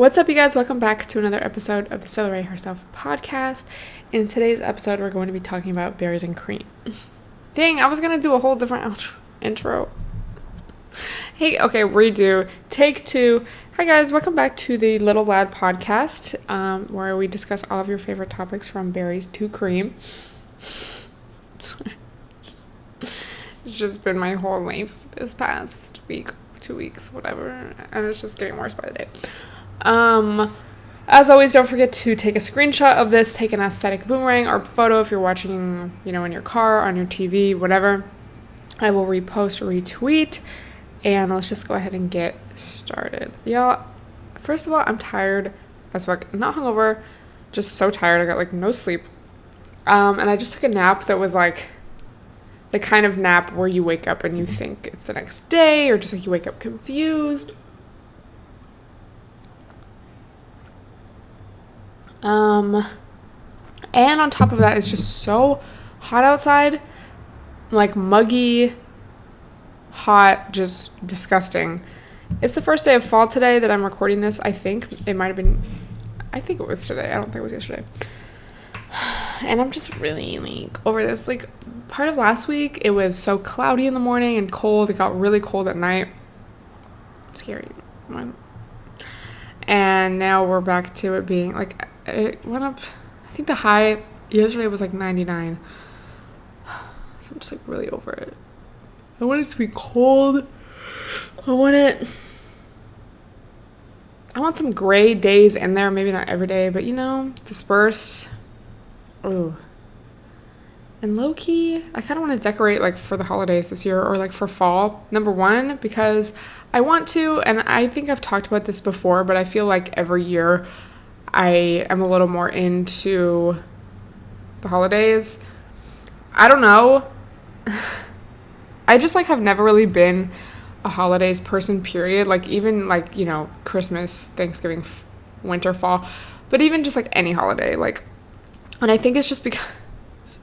What's up, you guys? Welcome back to another episode of the Stella Herself podcast. In today's episode, we're going to be talking about berries and cream. Dang, I was going to do a whole different intro. Hey, okay, redo. Take two. Hi, guys. Welcome back to the Little Lad podcast, where we discuss all of your favorite topics from berries to cream. Sorry. It's just been my whole life this past week, 2 weeks, whatever, and it's just getting worse by the day. As always, don't forget to take a screenshot of this, take an aesthetic boomerang or photo if you're watching, in your car, on your TV, whatever. I will repost or retweet, and let's just go ahead and get started. Y'all, first of all, I'm tired as fuck. Not hungover, just so tired. I got no sleep. And I just took a nap that was the kind of nap where you wake up and you think it's the next day, or just you wake up confused. And on top of that, it's just so hot outside, muggy, hot, just disgusting. It's the first day of fall today that I'm recording this. I think it was today. I don't think it was yesterday. And I'm just really over this. Part of last week, it was so cloudy in the morning and cold. It got really cold at night. Scary. And now we're back to it being it went up. I think the high yesterday was 99. So I'm just really over it. I want it to be cold. I want some gray days in there. Maybe not every day, but disperse. Ooh. And low-key, I kind of want to decorate for the holidays this year, or for fall. Number one, because I want to, and I think I've talked about this before, but I feel like every year I am a little more into the holidays. I don't know. I just have never really been a holidays person, period. Even Christmas, Thanksgiving, winter, fall, but even just any holiday. And I think it's just because,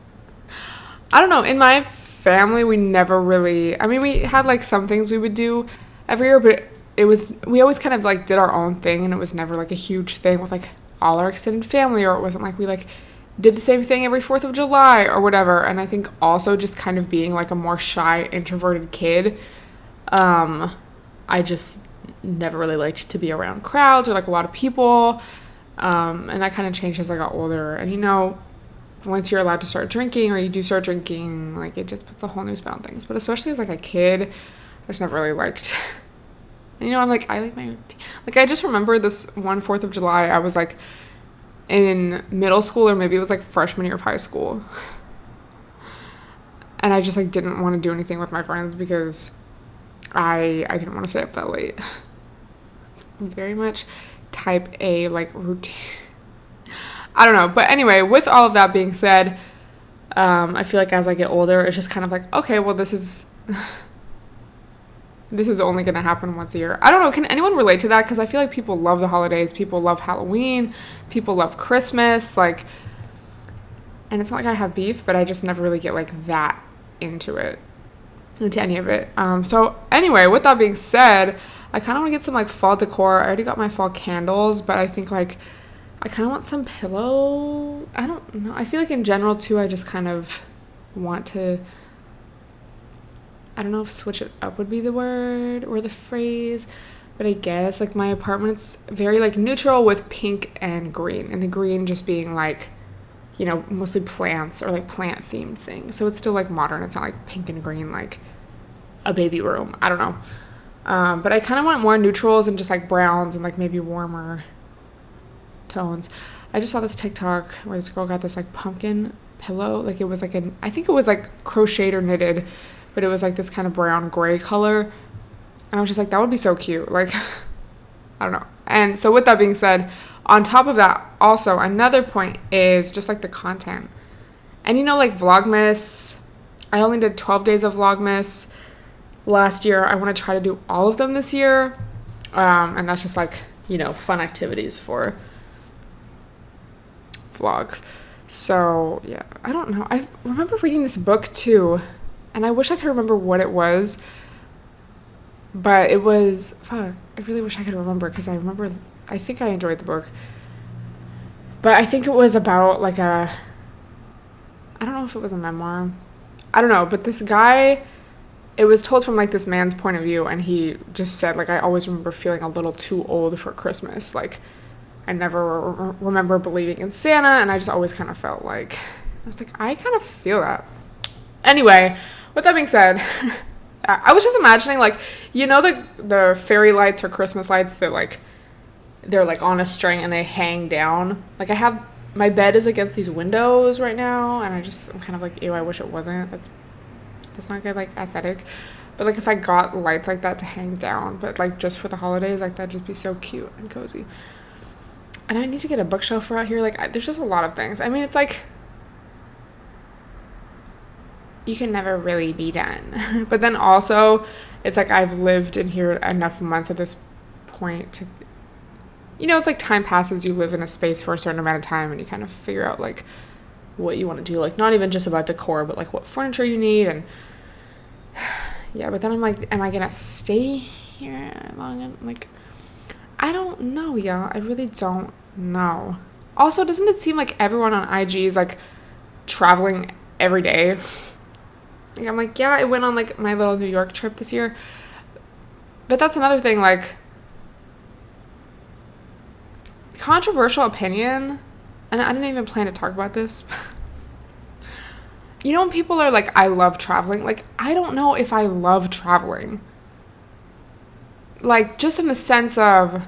I don't know, in my family, we never really, we had some things we would do every year, but we always kind of did our own thing, and it was never a huge thing with all our extended family, or it wasn't we did the same thing every 4th of July or whatever. And I think also just kind of being a more shy, introverted kid, I just never really liked to be around crowds or a lot of people, and that kind of changed as I got older. And once you're allowed to start drinking, or you do start drinking, it just puts a whole new spin on things. But especially as a kid, I just never really liked. And, I'm I like my routine. I just remember this one 4th of July, I was in middle school, or maybe it was freshman year of high school. And I just didn't want to do anything with my friends because I didn't want to stay up that late. It's very much type A routine. I don't know. But anyway, with all of that being said, I feel as I get older, it's just kind of okay, well, this is only going to happen once a year. I don't know. Can anyone relate to that? Because I feel people love the holidays. People love Halloween. People love Christmas. And it's not I have beef, but I just never really get that into any of it. So anyway, with that being said, I kind of want to get some fall decor. I already got my fall candles, but I think I kind of want some pillow. I don't know. I feel in general too, I just kind of want to, I don't know if switch it up would be the word or the phrase, but I guess my apartment's very neutral with pink and green, and the green just being mostly plants or plant themed things. So it's still modern. It's not pink and green a baby room. I don't know. But I kind of want more neutrals and just browns and maybe warmer tones. I just saw this TikTok where this girl got this pumpkin pillow. It was I think it was crocheted or knitted, but it was this kind of brown gray color. And I was just that would be so cute. I don't know. And so with that being said, on top of that, also another point is just the content. And Vlogmas, I only did 12 days of Vlogmas last year. I want to try to do all of them this year. And that's just fun activities for vlogs. So yeah, I don't know. I remember reading this book too, and I wish I could remember what it was, but it was, I really wish I could remember, because I remember I think I enjoyed the book. But I think it was about like I don't know if it was a memoir. I don't know, but this guy, it was told from like this man's point of view, and he just said like, I always remember feeling a little too old for Christmas. Like I never remember believing in Santa, and I just always kind of felt like, I was like, I kind of feel that. Anyway, with that being said, I was just imagining like, you know, the fairy lights or Christmas lights that like, they're like on a string and they hang down. Like my bed is against these windows right now, and I'm kind of like, ew, I wish it wasn't. That's not good, like, aesthetic. But like if I got lights like that to hang down, but like just for the holidays, like that'd just be so cute and cozy. And I need to get a bookshelf for out here. Like there's just a lot of things. I mean, it's like, you can never really be done. But then also, it's like I've lived in here enough months at this point to, you know, it's like time passes, you live in a space for a certain amount of time, and you kind of figure out like what you want to do. Like not even just about decor, but like what furniture you need. And yeah, but then I'm like, am I gonna stay here long? Like, I don't know, y'all. I really don't know. Also, doesn't it seem like everyone on IG is like traveling every day? Like, I'm like, yeah, I went on like my little New York trip this year. But that's another thing, like, controversial opinion, and I didn't even plan to talk about this. You know, when people are like, I love traveling, like, I don't know if I love traveling. Like, just in the sense of,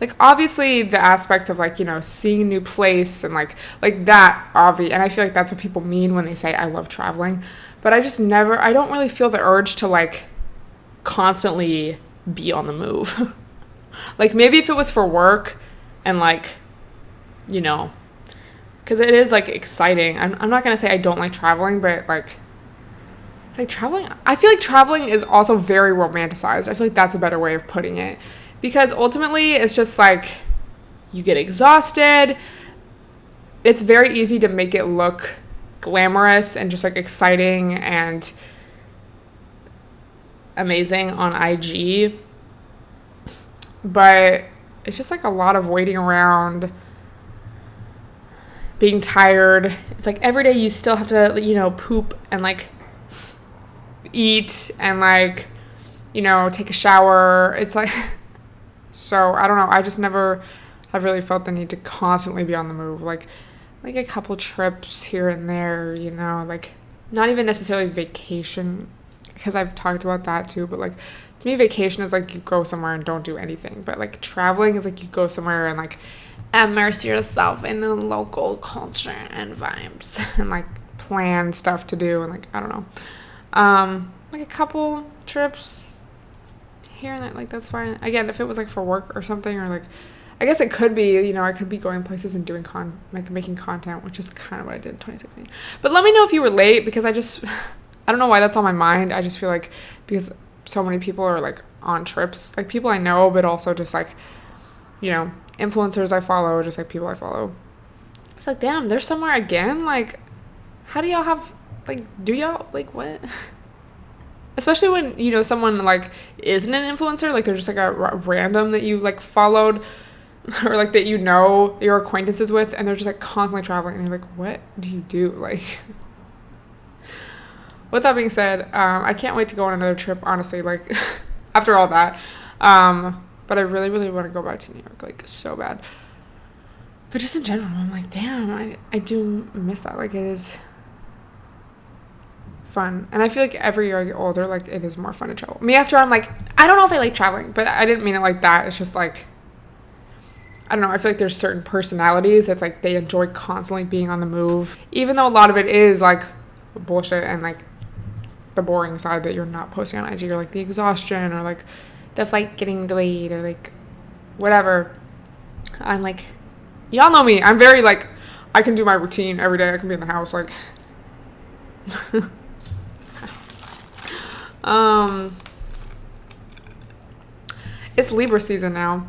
like, obviously the aspect of, like, you know, seeing a new place and, like that, obvious, and I feel like that's what people mean when they say I love traveling. But I don't really feel the urge to, like, constantly be on the move. Like, maybe if it was for work and, like, you know, because it is, like, exciting. I'm not going to say I don't like traveling, but, like, it's like traveling. I feel like traveling is also very romanticized. I feel like that's a better way of putting it. Because ultimately, it's just, like, you get exhausted. It's very easy to make it look glamorous and just, like, exciting and amazing on IG. But it's just like a lot of waiting around, being tired. It's like every day you still have to, you know, poop and like eat and like, you know, take a shower. It's like, so I don't know. I just never have really felt the need to constantly be on the move. Like a couple trips here and there, you know, like not even necessarily vacation, because I've talked about that too, but like, to me, vacation is like you go somewhere and don't do anything. But like traveling is like you go somewhere and like immerse yourself in the local culture and vibes and like plan stuff to do and like, I don't know. Like a couple trips here and there, like that's fine. Again, if it was like for work or something, or like, I guess it could be, you know, I could be going places and doing like making content, which is kind of what I did in 2016. But let me know if you relate, because I don't know why that's on my mind. I just feel like because so many people are like on trips, like people I know, but also just like, you know, influencers I follow, just like people I follow. It's like, damn, they're somewhere again. Like, how do y'all have, like, do y'all, like, what? Especially when, you know, someone like isn't an influencer, like they're just like a random that you like followed or like that, you know, your acquaintances with, and they're just like constantly traveling, and you're like, what do you do? Like, with that being said, I can't wait to go on another trip, honestly, like, after all that. But I really, really want to go back to New York, like, so bad. But just in general, I'm like, damn, I do miss that. Like, it is fun. And I feel like every year I get older, like, it is more fun to travel. Me, after I'm like, I don't know if I like traveling, but I didn't mean it like that. It's just like, I don't know, I feel like there's certain personalities that's like, they enjoy constantly being on the move. Even though a lot of it is, like, bullshit and, like, the boring side that you're not posting on IG, or like the exhaustion, or like the flight getting delayed, or like whatever. I'm like, y'all know me, I'm very like, I can do my routine every day. I can be in the house, like it's Libra season now,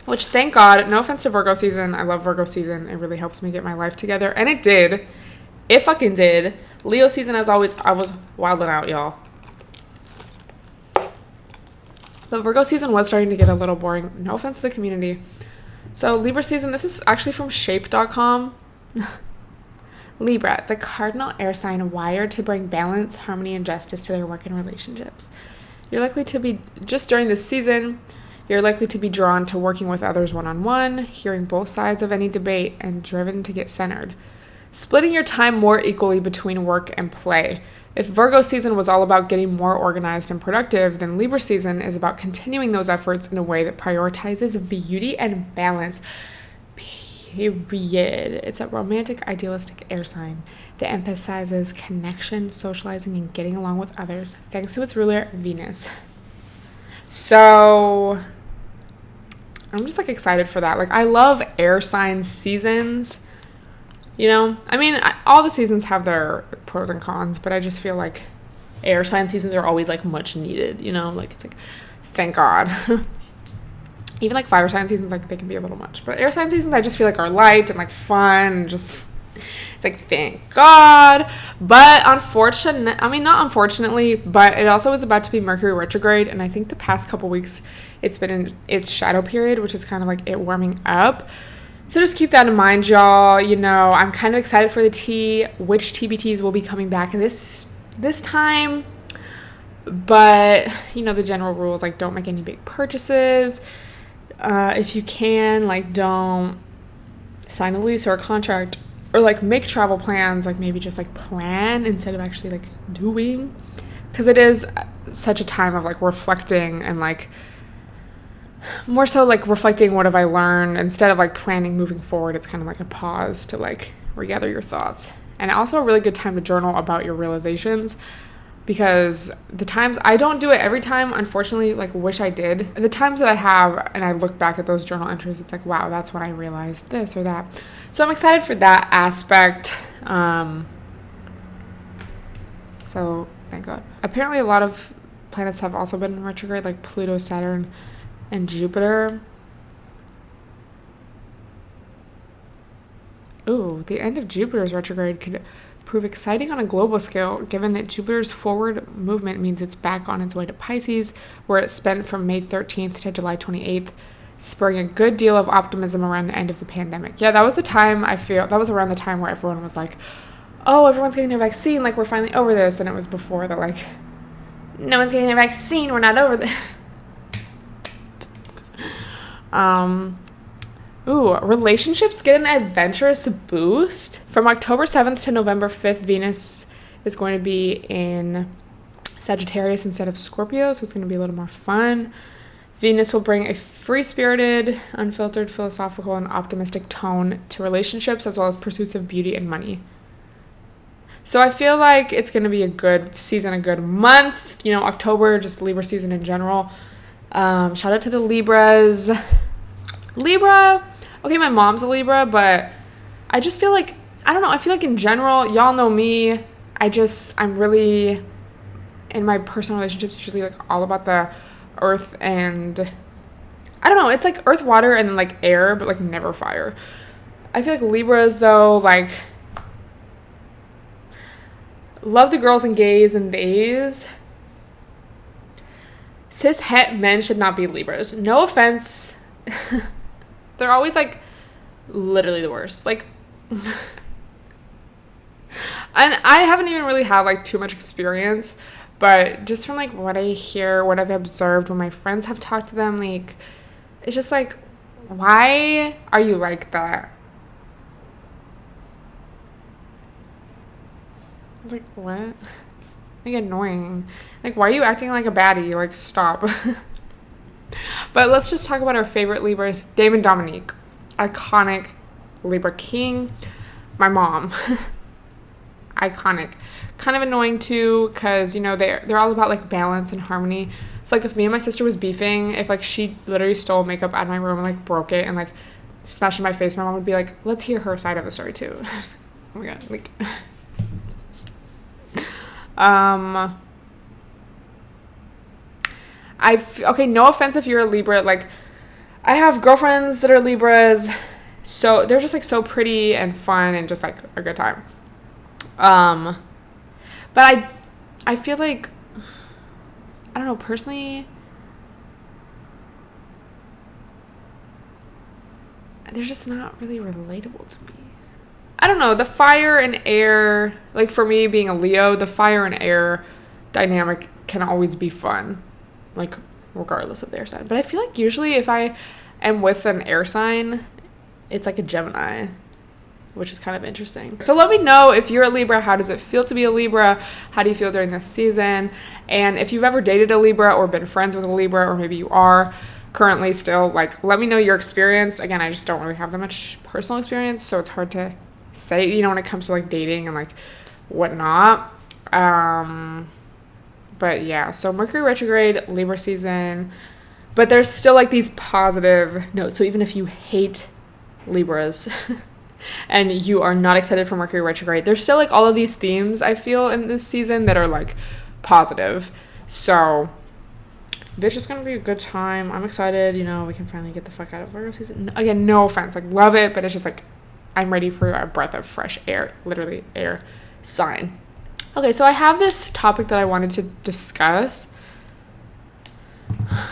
which, thank God, no offense to Virgo season, I love Virgo season, it really helps me get my life together, and it fucking did. Leo season, as always, I was wilding out, y'all. But Virgo season was starting to get a little boring. No offense to the community. So Libra season, this is actually from shape.com. Libra, the cardinal air sign wired to bring balance, harmony, and justice to their work and relationships. You're likely to be, just during this season, you're likely to be drawn to working with others one-on-one, hearing both sides of any debate, and driven to get centered. Splitting your time more equally between work and play. If Virgo season was all about getting more organized and productive, then Libra season is about continuing those efforts in a way that prioritizes beauty and balance. Period. It's a romantic, idealistic air sign that emphasizes connection, socializing, and getting along with others, thanks to its ruler, Venus. So I'm just like excited for that. Like, I love air sign seasons. You know, I mean, all the seasons have their pros and cons, but I just feel like air sign seasons are always like much needed, you know, like it's like, thank God. Even like fire sign seasons, like they can be a little much, but air sign seasons I just feel like are light and like fun and just, it's like, thank God. But not unfortunately, but it also is about to be Mercury retrograde, and I think the past couple weeks it's been in its shadow period, which is kind of like it warming up. So just keep that in mind, y'all. You know, I'm kind of excited for the tea, which TBTs will be coming back this time. But, you know, the general rules, like, don't make any big purchases. If you can, like, don't sign a lease or a contract, or, like, make travel plans, like, maybe just, like, plan instead of actually, like, doing. Because it is such a time of, like, reflecting and, like, more so like reflecting what have I learned instead of like planning moving forward. It's kind of like a pause to like regather your thoughts, and also a really good time to journal about your realizations, because the times I don't do it every time, unfortunately, like wish I did. The times that I have and I look back at those journal entries, it's like, wow, that's when I realized this or that. So I'm excited for that aspect. So thank God. Apparently a lot of planets have also been in retrograde, like Pluto, Saturn, and Jupiter. Ooh, the end of Jupiter's retrograde could prove exciting on a global scale, given that Jupiter's forward movement means it's back on its way to Pisces, where it spent from May 13th to July 28th, spurring a good deal of optimism around the end of the pandemic. Yeah, that was the time, I feel, that was around the time where everyone was like, oh, everyone's getting their vaccine, like, we're finally over this, and it was before that, like, no one's getting their vaccine, we're not over this. Relationships get an adventurous boost. From October 7th to November 5th, Venus is going to be in Sagittarius instead of Scorpio, so it's going to be a little more fun. Venus will bring a free-spirited, unfiltered, philosophical, and optimistic tone to relationships, as well as pursuits of beauty and money. So I feel like it's going to be a good season, a good month. You know, October, just Libra season in general. Shout out to the Libras. Libra, okay, my mom's a Libra, but I just feel like, I don't know, I feel like in general, y'all know me, I'm really, in my personal relationships, it's usually like all about the earth and, I don't know, it's like earth, water, and then like air, but like never fire. I feel like Libras, though, like, love the girls and gays and theys. Cis-het men should not be Libras. No offense. They're always, like, literally the worst. Like, and I haven't even really had, like, too much experience, but just from, like, what I hear, what I've observed when my friends have talked to them, like, it's just, like, why are you like that? It's like, what? Like, annoying. Like, why are you acting like a baddie? Like, stop. But let's just talk about our favorite Libras. Damon Dominique, iconic Libra king. My mom, iconic. Kind of annoying too, because, you know, they're all about like balance and harmony. So like if me and my sister was beefing, if like she literally stole makeup out of my room and like broke it and like smashed in my face, my mom would be like, let's hear her side of the story too. Oh my god, like okay, no offense if you're a Libra, like, I have girlfriends that are Libras, so they're just, like, so pretty and fun and just, like, a good time. But I feel like, I don't know, personally, they're just not really relatable to me. I don't know, the fire and air, like for me being a Leo, the fire and air dynamic can always be fun, like regardless of their sign. But I feel like usually if I am with an air sign, it's like a Gemini, which is kind of interesting. So let me know if you're a Libra, how does it feel to be a Libra? How do you feel during this season? And if you've ever dated a Libra or been friends with a Libra, or maybe you are currently still, like, let me know your experience. Again, I just don't really have that much personal experience, so it's hard to say, you know, when it comes to like dating and like whatnot. But yeah, so Mercury retrograde, Libra season, but there's still like these positive notes. So even if you hate Libras and you are not excited for Mercury retrograde, there's still like all of these themes I feel in this season that are like positive. So bitch, it's gonna be a good time. I'm excited, you know, we can finally get the fuck out of Virgo season. Again, no offense, like love it, but it's just like I'm ready for a breath of fresh air, literally air sign. Okay, so I have this topic that I wanted to discuss.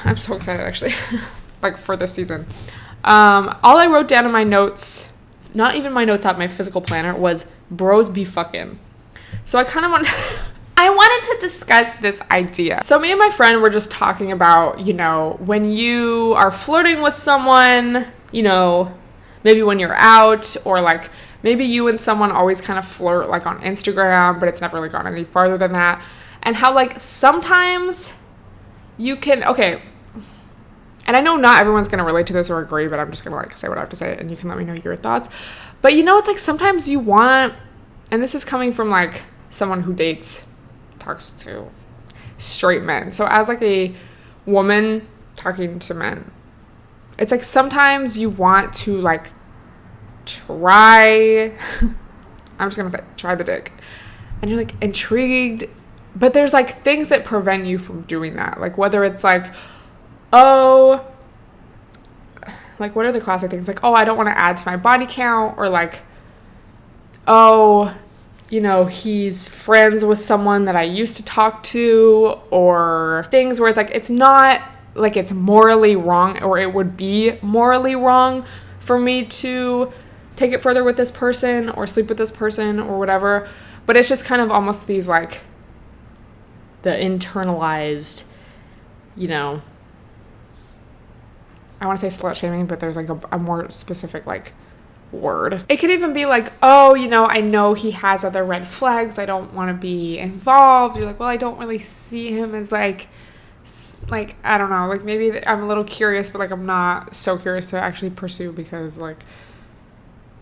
I'm so excited, actually, like for this season. All I wrote down in my notes, not even my notes app, my physical planner, was bros be fucking. So I kind of want I wanted to discuss this idea. So me and my friend were just talking about, you know, when you are flirting with someone, you know, maybe when you're out, or like maybe you and someone always kind of flirt like on Instagram, but it's never really gone any farther than that. And how like sometimes you can, okay, and I know not everyone's going to relate to this or agree, but I'm just going to like say what I have to say and you can let me know your thoughts. But you know, it's like sometimes you want, and this is coming from like someone who talks to straight men. So as like a woman talking to men, it's like sometimes you want to like try I'm just gonna say try the dick, and you're like intrigued, but there's like things that prevent you from doing that. Like whether it's like, oh, like what are the classic things, like, oh, I don't want to add to my body count, or like, oh, you know, he's friends with someone that I used to talk to, or things where it's like it's not like it's morally wrong, or it would be morally wrong for me to take it further with this person or sleep with this person or whatever. But it's just kind of almost these like the internalized, you know, I want to say slut shaming, but there's like a more specific like word. It could even be like, oh, you know, I know he has other red flags, I don't want to be involved. You're like, well, I don't really see him as like I don't know, like maybe I'm a little curious, but like I'm not so curious to actually pursue, because like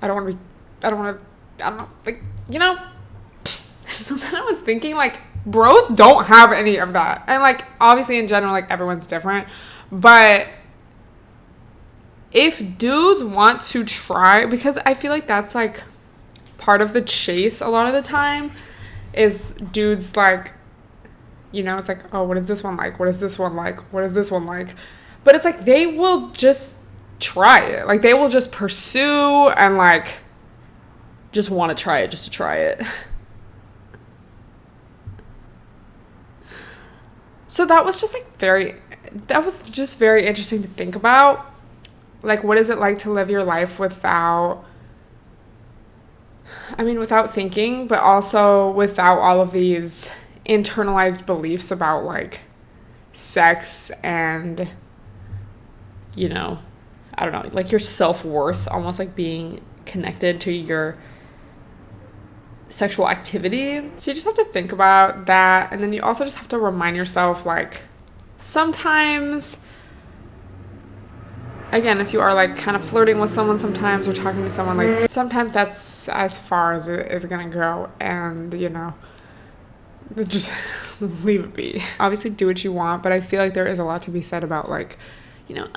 I don't know, like, you know. So then I was thinking, like, bros don't have any of that, and like obviously in general, like everyone's different, but if dudes want to try, because I feel like that's like part of the chase a lot of the time, is dudes like, you know, it's like, oh, what is this one like? What is this one like? What is this one like? But it's like they will just try it. Like they will just pursue and like just want to try it just to try it. So that was just very interesting to think about. Like, what is it like to live your life without thinking, but also without all of these internalized beliefs about like sex and, you know, I don't know, like your self-worth almost like being connected to your sexual activity. So you just have to think about that, and then you also just have to remind yourself, like, sometimes, again, if you are like kind of flirting with someone sometimes, or talking to someone, like sometimes that's as far as it is gonna go, and you know, just leave it be. Obviously do what you want, but I feel like there is a lot to be said about like, you know,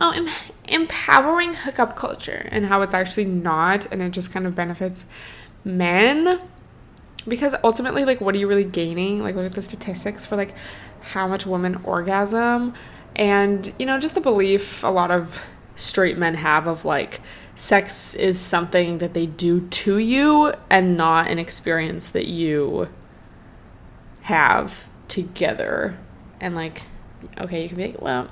empowering hookup culture, and how it's actually not, and it just kind of benefits men, because ultimately, like, what are you really gaining? Like, look at the statistics for like how much women orgasm, and you know, just the belief a lot of straight men have of like sex is something that they do to you and not an experience that you have together. And like, okay, you can be like, well,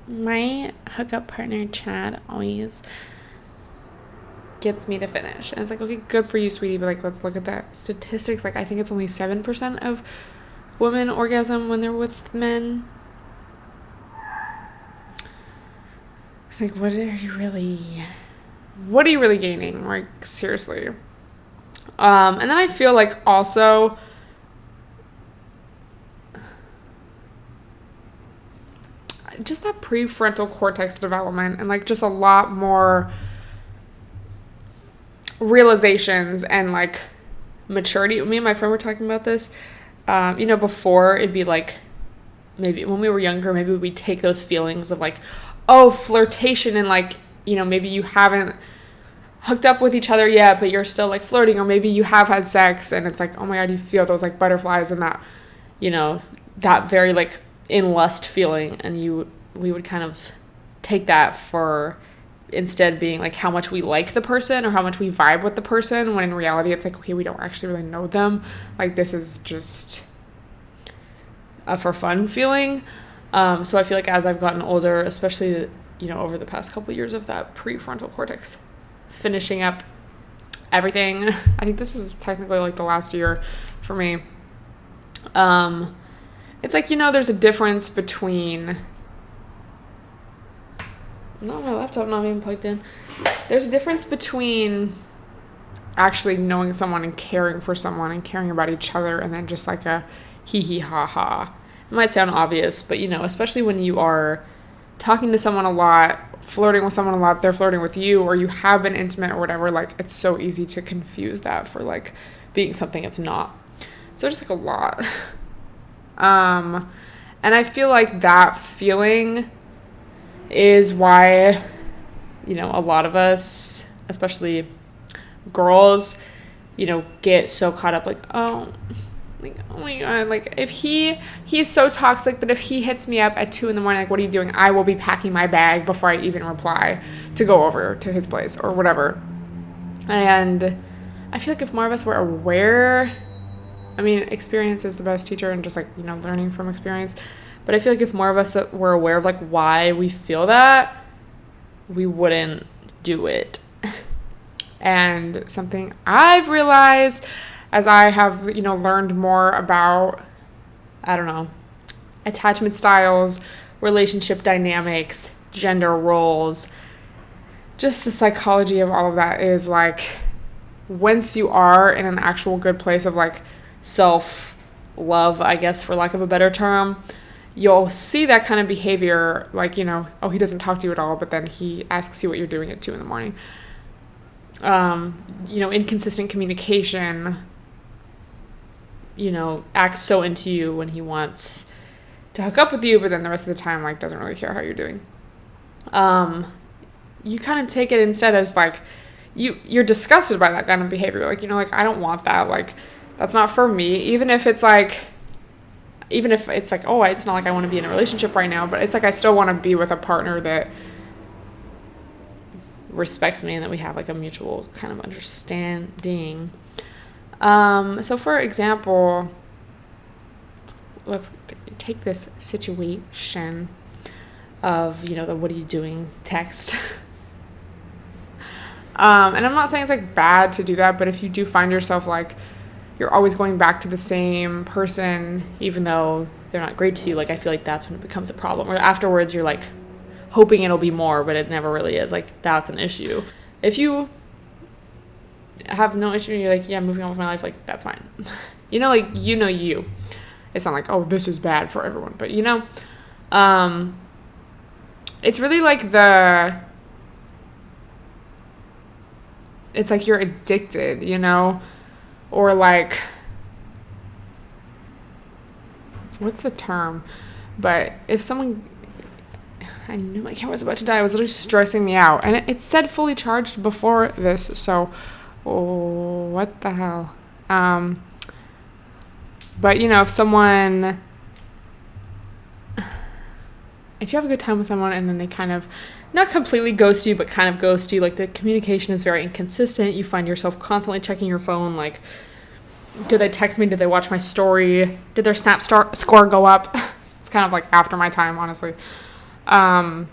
my hookup partner Chad always gets me to finish. And it's like, okay, good for you, sweetie, but like, let's look at the statistics. Like, I think it's only 7% of women orgasm when they're with men. It's like, what are you really gaining? Like, seriously. And then I feel like also just that prefrontal cortex development and like just a lot more realizations and like maturity. Me and my friend were talking about this. Before it'd be like, maybe when we were younger, maybe we'd take those feelings of like, oh, flirtation, and like, maybe you haven't hooked up with each other yet, but you're still like flirting, or maybe you have had sex and it's like, oh my God, you feel those like butterflies and that, that very like in lust feeling, and we would kind of take that for instead being like how much we like the person or how much we vibe with the person, when in reality it's like, okay, we don't actually really know them. Like, this is just a for fun feeling. So I feel like as I've gotten older, especially, over the past couple of years of that prefrontal cortex finishing up everything, I think this is technically like the last year for me. It's like, there's a difference between, no, my laptop not even plugged in. There's a difference between actually knowing someone and caring for someone and caring about each other, and then just like a hee hee ha ha. It might sound obvious, but especially when you are talking to someone a lot, flirting with someone a lot, they're flirting with you, or you have been intimate or whatever, like, it's so easy to confuse that for like being something it's not. So just like a lot. And I feel like that feeling is why, a lot of us, especially girls, get so caught up like, oh my God, like, if he's so toxic, but if he hits me up at 2 a.m, like, what are you doing? I will be packing my bag before I even reply to go over to his place or whatever. And I feel like if more of us were aware, experience is the best teacher, and just like, learning from experience. But I feel like if more of us were aware of like why we feel that, we wouldn't do it. And something I've realized as I have, learned more about, attachment styles, relationship dynamics, gender roles, just the psychology of all of that, is like, once you are in an actual good place of like self-love, I guess, for lack of a better term, you'll see that kind of behavior, like, oh, he doesn't talk to you at all, but then he asks you what you're doing at 2 a.m. Inconsistent communication, acts so into you when he wants to hook up with you, but then the rest of the time, like, doesn't really care how you're doing. You kind of take it instead as like, you're disgusted by that kind of behavior. Like, like, I don't want that. Like, that's not for me. Even if it's like, oh, it's not like I want to be in a relationship right now, but it's like, I still want to be with a partner that respects me and that we have like a mutual kind of understanding. So for example, let's take this situation of, the what are you doing text. And I'm not saying it's like bad to do that, but if you do find yourself like you're always going back to the same person, even though they're not great to you, like, I feel like that's when it becomes a problem. Or afterwards you're like hoping it'll be more, but it never really is. Like, that's an issue. If you have no issue, you're like, yeah, moving on with my life, like, that's fine. Like, you. It's not like, oh, this is bad for everyone, but it's really like it's like you're addicted, or like, what's the term? But if someone, I knew my camera was about to die. It was literally stressing me out. And it said fully charged before this. So, what the hell? But, if if you have a good time with someone and then they kind of, not completely ghost you, but kind of ghost you, like, the communication is very inconsistent. You find yourself constantly checking your phone, like, did they text me? Did they watch my story? Did their Snap score go up? It's kind of like after my time, honestly. And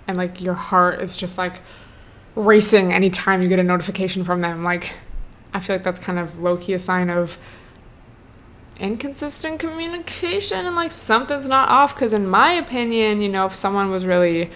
like your heart is just like racing anytime you get a notification from them. Like, I feel like that's kind of low-key a sign of inconsistent communication and like something's not off. Because in my opinion, you know, if someone was really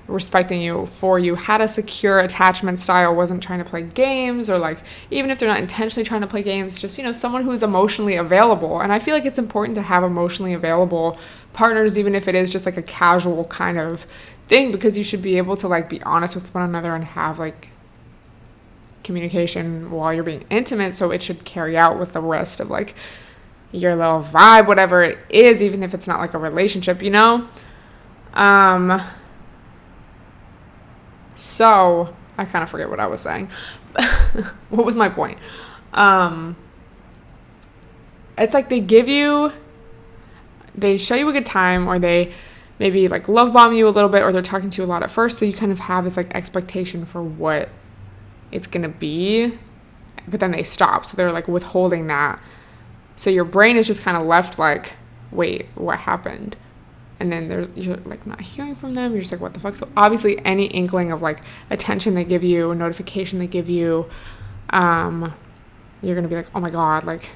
respecting you, for you, had a secure attachment style, wasn't trying to play games, or like even if they're not intentionally trying to play games, just, you know, someone who's emotionally available. And I feel like it's important to have emotionally available partners, even if it is just like a casual kind of thing, because you should be able to like be honest with one another and have like communication while you're being intimate. So it should carry out with the rest of like your little vibe, whatever it is, even if it's not like a relationship, you know? So I kind of forget what I was saying. What was my point? It's like they show you a good time, or they maybe like love bomb you a little bit, or they're talking to you a lot at first. So you kind of have this like expectation for what it's going to be, but then they stop. So they're like withholding that. So your brain is just kind of left like, wait, what happened? And then you're like not hearing from them. You're just like, what the fuck? So obviously any inkling of like attention they give you, a notification they give you, you're going to be like, oh my God, like,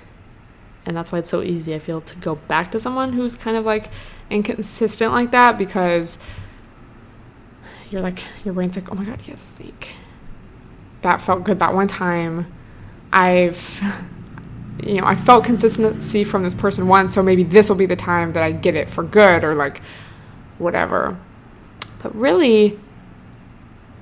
and that's why it's so easy, I feel, to go back to someone who's kind of like inconsistent like that, because you're like, your brain's like, oh my God, yes, like that felt good that one time. I felt consistency from this person once, so maybe this will be the time that I get it for good, or like whatever. But really,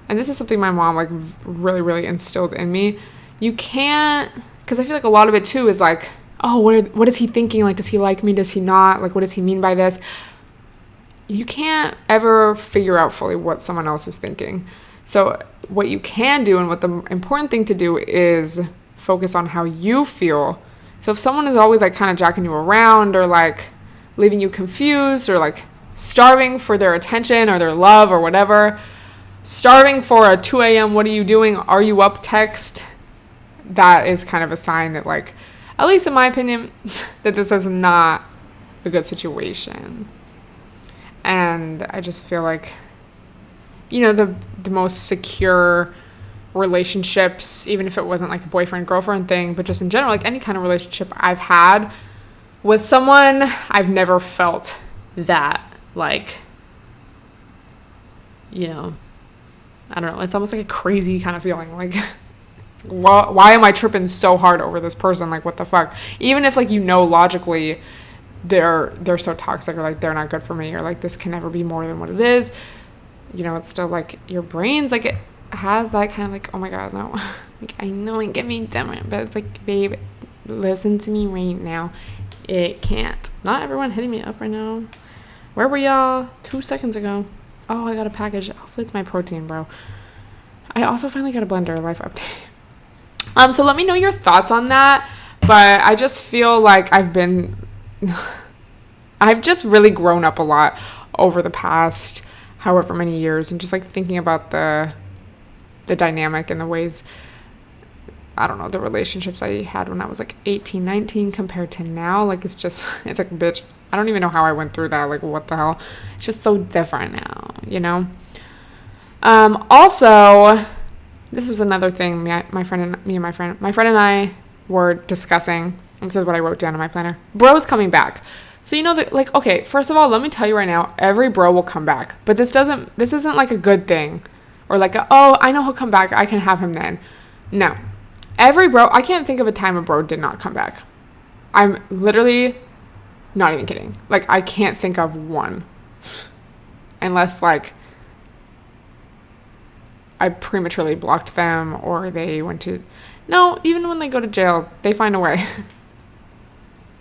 and this is something my mom like really, really instilled in me, you can't, because I feel like a lot of it too is like, oh, what is he thinking? Like, does he like me? Does he not? Like, what does he mean by this? You can't ever figure out fully what someone else is thinking. So what you can do, and what the important thing to do, is focus on how you feel. So if someone is always like kind of jacking you around, or like leaving you confused, or like starving for their attention or their love or whatever, starving for a 2 a.m. what are you doing, are you up text, that is kind of a sign that, like, at least in my opinion, that this is not a good situation. And I just feel like, you know, the most secure relationships, even if it wasn't like a boyfriend girlfriend thing, but just in general, like any kind of relationship I've had with someone, I've never felt that, like, you know, I don't know, it's almost like a crazy kind of feeling, like, why am I tripping so hard over this person? Like, what the fuck? Even if, like, you know, logically they're so toxic, or like they're not good for me, or like this can never be more than what it is, you know, it's still like your brain's like, it has that kind of like, oh my God, no, like, I know it can be different, but it's like, babe, listen to me right now, it can't. Not everyone hitting me up right now. Where were y'all 2 seconds ago? Oh, I got a package. Hopefully it's my protein, bro. I also finally got a blender, life update. So let me know your thoughts on that. But I just feel like I've just really grown up a lot over the past however many years, and just like thinking about the dynamic and the ways, I don't know, the relationships I had when I was like 18, 19 compared to now. Like, it's like, bitch, I don't even know how I went through that. Like, what the hell? It's just so different now, you know? Also, this was another thing my friend and I were discussing. This is what I wrote down in my planner. Bro's coming back. So, you know, that, like, okay, first of all, let me tell you right now, every bro will come back. But this isn't like a good thing. Or like, oh, I know he'll come back, I can have him then. No. Every bro, I can't think of a time a bro did not come back. I'm literally not even kidding. Like, I can't think of one. Unless, like, I prematurely blocked them, or they went to... No, even when they go to jail, they find a way.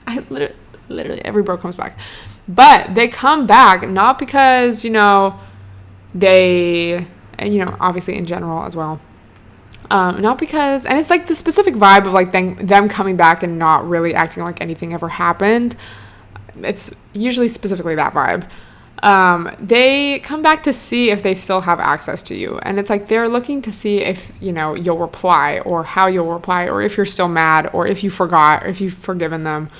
I literally, every bro comes back. But they come back not because, you know, they... And, you know, obviously in general as well. Not because... And it's like the specific vibe of, like, them coming back and not really acting like anything ever happened. It's usually specifically that vibe. They come back to see if they still have access to you. And it's like they're looking to see if, you know, you'll reply, or how you'll reply, or if you're still mad, or if you forgot, or if you've forgiven them.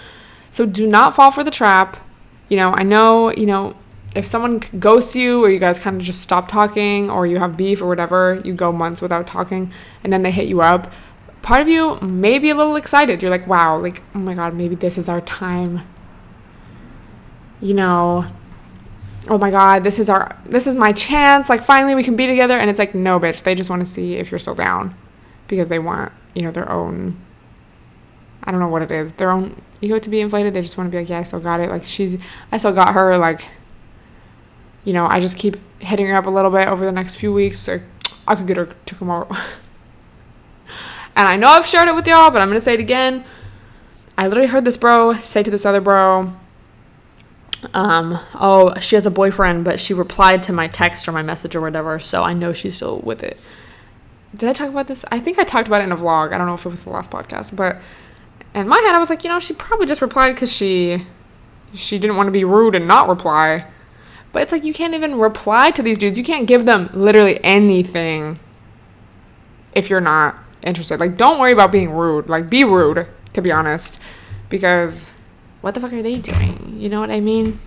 So do not fall for the trap. You know, I know, you know, if someone ghosts you, or you guys kind of just stop talking, or you have beef or whatever, you go months without talking, and then they hit you up, part of you may be a little excited. You're like, wow, like, oh my God, maybe this is our time. You know, oh my God, this is my chance. Like, finally we can be together. And it's like, no, bitch, they just want to see if you're still down, because they want, you know, their own, I don't know what it is, their own ego to be inflated. They just want to be like, yeah, I still got it. Like, I still got her. Like, you know, I just keep hitting her up a little bit over the next few weeks. So I could get her to come over. And I know I've shared it with y'all, but I'm going to say it again. I literally heard this bro say to this other bro, oh, she has a boyfriend, but she replied to my text or my message or whatever, so I know she's still with it. Did I talk about this? I think I talked about it in a vlog. I don't know if it was the last podcast, but in my head I was like, you know, she probably just replied because she didn't want to be rude and not reply. But it's like, you can't even reply to these dudes. You can't give them literally anything if you're not interested. Like, don't worry about being rude. Like, be rude, to be honest, because what the fuck are they doing? You know what I mean?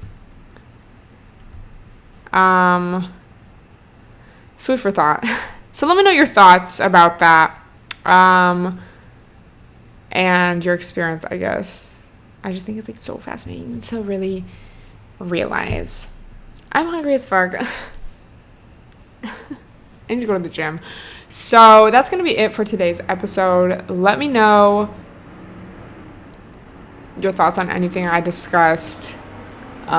Food for thought. So let me know your thoughts about that. And your experience, I guess. I just think it's like so fascinating to really realize. I'm hungry as fuck. I need to go to the gym. So that's going to be it for today's episode. Let me know your thoughts on anything I discussed. Look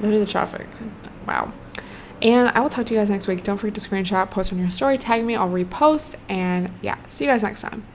at the traffic. Wow. And I will talk to you guys next week. Don't forget to screenshot, post on your story, tag me, I'll repost. And yeah, see you guys next time.